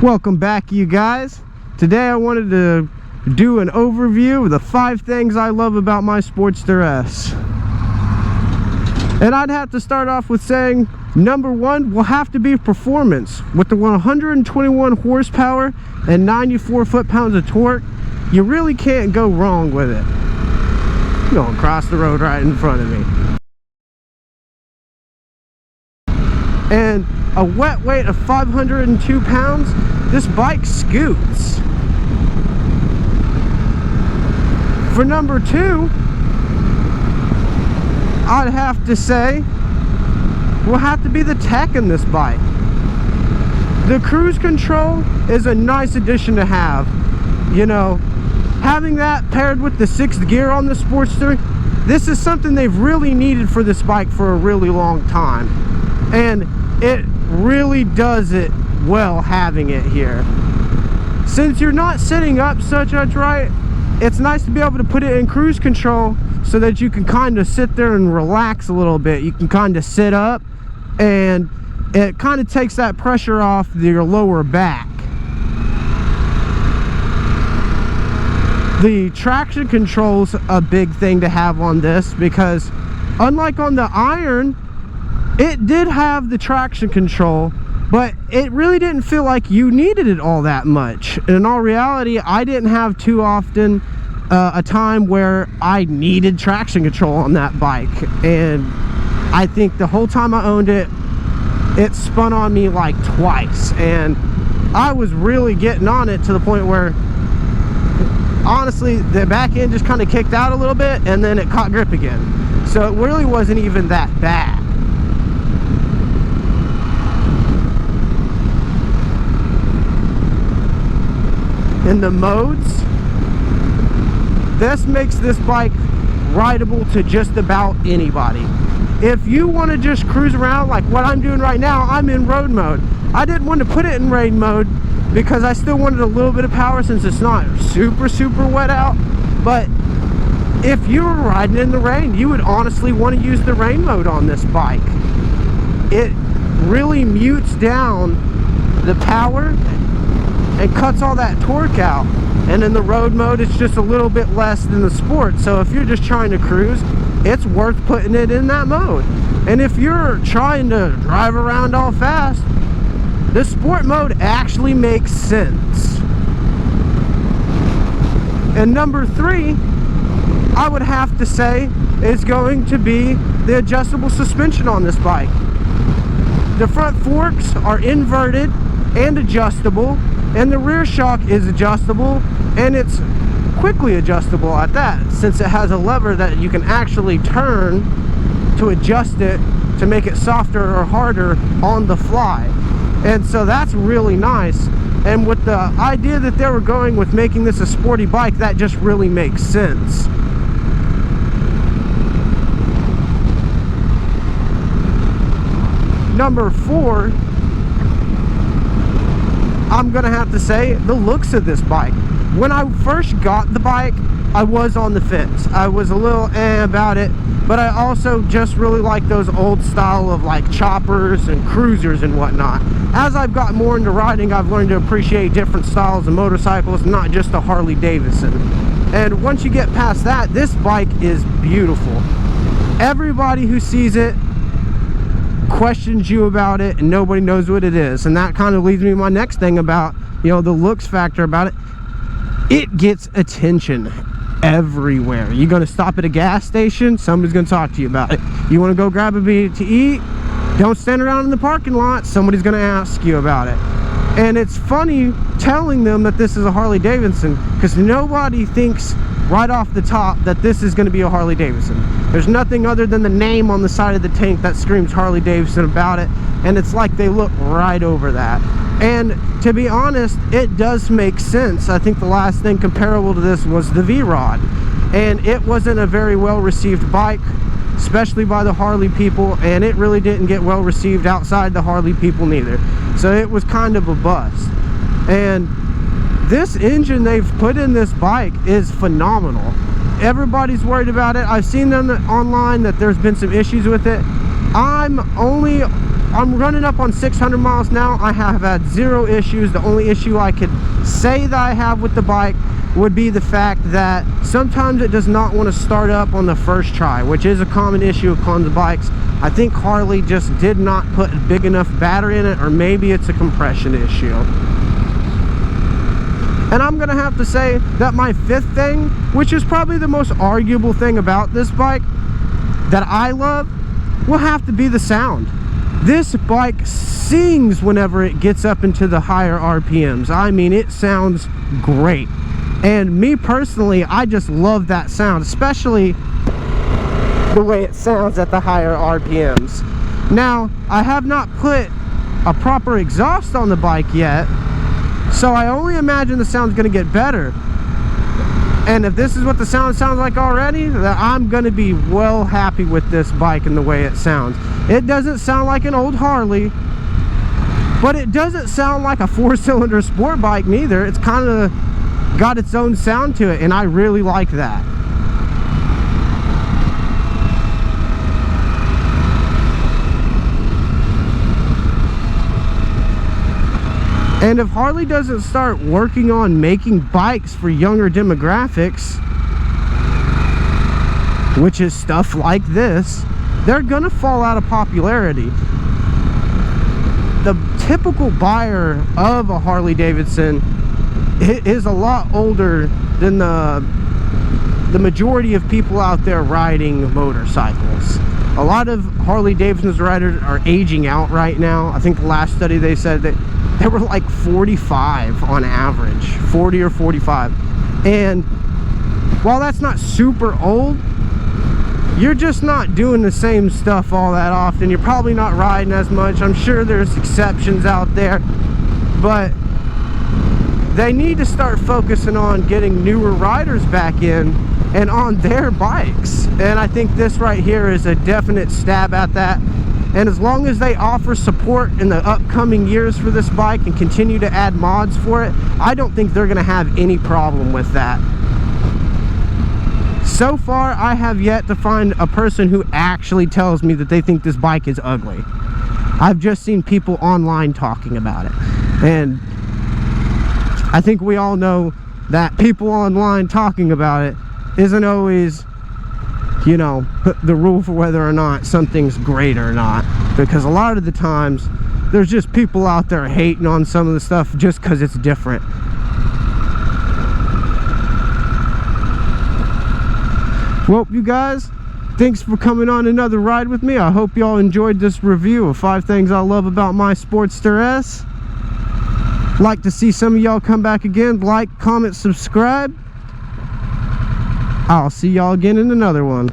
Welcome back, you guys. Today I wanted to do an overview of the 5 things I love about my Sportster S. And I'd have to start off with saying number 1 will have to be performance. With the 121 horsepower and 94 foot-pounds of torque, you really can't go wrong with it. Going across the road right in front of me. And a wet weight of 502 pounds, this bike scoots. For number 2, I'd have to say will have to be the tech in this bike. The cruise control is a nice addition to have. You know, having that paired with the 6th gear on the Sportster, this is something they've really needed for this bike for a really long time. And it really does it well having it here. Since you're not sitting up such right, it's nice to be able to put it in cruise control so that you can kind of sit there and relax a little bit. You can kind of sit up and it kind of takes that pressure off your lower back. The traction control's a big thing to have on this because unlike on the Iron, it did have the traction control, but it really didn't feel like you needed it all that much. In all reality, I didn't have too often a time where I needed traction control on that bike. And I think the whole time I owned it, it spun on me like twice. And I was really getting on it to the point where, honestly, the back end just kind of kicked out a little bit and then it caught grip again. So it really wasn't even that bad. In the modes, this makes this bike rideable to just about anybody. If you want to just cruise around like what I'm doing right now, I'm in road mode. I didn't want to put it in rain mode because I still wanted a little bit of power since it's not super wet out. But if you were riding in the rain, you would honestly want to use the rain mode on this bike. It really mutes down the power and cuts all that torque out. And in the road mode, it's just a little bit less than the Sport. So if you're just trying to cruise, it's worth putting it in that mode. And if you're trying to drive around all fast, the Sport mode actually makes sense. And number 3, I would have to say, is going to be the adjustable suspension on this bike. The front forks are inverted and adjustable, and the rear shock is adjustable, and it's quickly adjustable at that, since it has a lever that you can actually turn to adjust it to make it softer or harder on the fly. And so that's really nice. And with the idea that they were going with making this a sporty bike, that just really makes sense. Number 4, I'm gonna have to say the looks of this bike. When I first got the bike, I was on the fence. I was a little about it, but I also just really like those old style of like choppers and cruisers and whatnot. As I've gotten more into riding, I've learned to appreciate different styles of motorcycles, not just a Harley Davidson. And once you get past that, this bike is beautiful. Everybody who sees it questions you about it, and nobody knows what it is. And that kind of leads me to my next thing about, you know, the looks factor about it. It gets attention everywhere. You're going to stop at a gas station, somebody's going to talk to you about it. You want to go grab a bit to eat, don't stand around in the parking lot, somebody's going to ask you about it. And it's funny telling them that this is a Harley Davidson, because nobody thinks right off the top that this is going to be a Harley Davidson. There's nothing other than the name on the side of the tank that screams Harley Davidson about it, and it's like they look right over that. And to be honest, it does make sense. I think the last thing comparable to this was the V-Rod, and it wasn't a very well received bike, especially by the Harley people, and it really didn't get well received outside the Harley people neither. So it was kind of a bust. And this engine they've put in this bike is phenomenal. Everybody's worried about it. I've seen them online that there's been some issues with it. I'm only I'm running up on 600 miles now. I have had zero issues. The only issue I could say that I have with the bike would be the fact that sometimes it does not want to start up on the first try, which is a common issue on the bikes. I think Harley just did not put a big enough battery in it, or maybe it's a compression issue. And I'm gonna have to say that my fifth thing, which is probably the most arguable thing about this bike that I love, will have to be the sound. This bike sings whenever it gets up into the higher RPMs. I mean, it sounds great. And me personally, I just love that sound, especially the way it sounds at the higher RPMs. Now, I have not put a proper exhaust on the bike yet, so I only imagine the sound's gonna get better. And if this is what the sound sounds like already, then I'm gonna be well happy with this bike and the way it sounds. It doesn't sound like an old Harley, but it doesn't sound like a 4-cylinder sport bike neither. It's kind of got its own sound to it, and I really like that. And if Harley doesn't start working on making bikes for younger demographics, which is stuff like this, they're gonna fall out of popularity. The typical buyer of a Harley Davidson is a lot older than the majority of people out there riding motorcycles. A lot of Harley Davidson's riders are aging out right now. I think the last study they said that they were like 45 on average, 40 or 45. And while that's not super old, you're just not doing the same stuff all that often. You're probably not riding as much. I'm sure there's exceptions out there, but they need to start focusing on getting newer riders back in and on their bikes. And I think this right here is a definite stab at that. And as long as they offer support in the upcoming years for this bike and continue to add mods for it, I don't think they're going to have any problem with that. So far, I have yet to find a person who actually tells me that they think this bike is ugly. I've just seen people online talking about it. And I think we all know that people online talking about it isn't always, you know, the rule for whether or not something's great or not. Because a lot of the times, there's just people out there hating on some of the stuff just because it's different. Well, you guys, thanks for coming on another ride with me. I hope y'all enjoyed this review of 5 things I love about my Sportster S. Like to see some of y'all come back again. Like, comment, subscribe. I'll see y'all again in another one.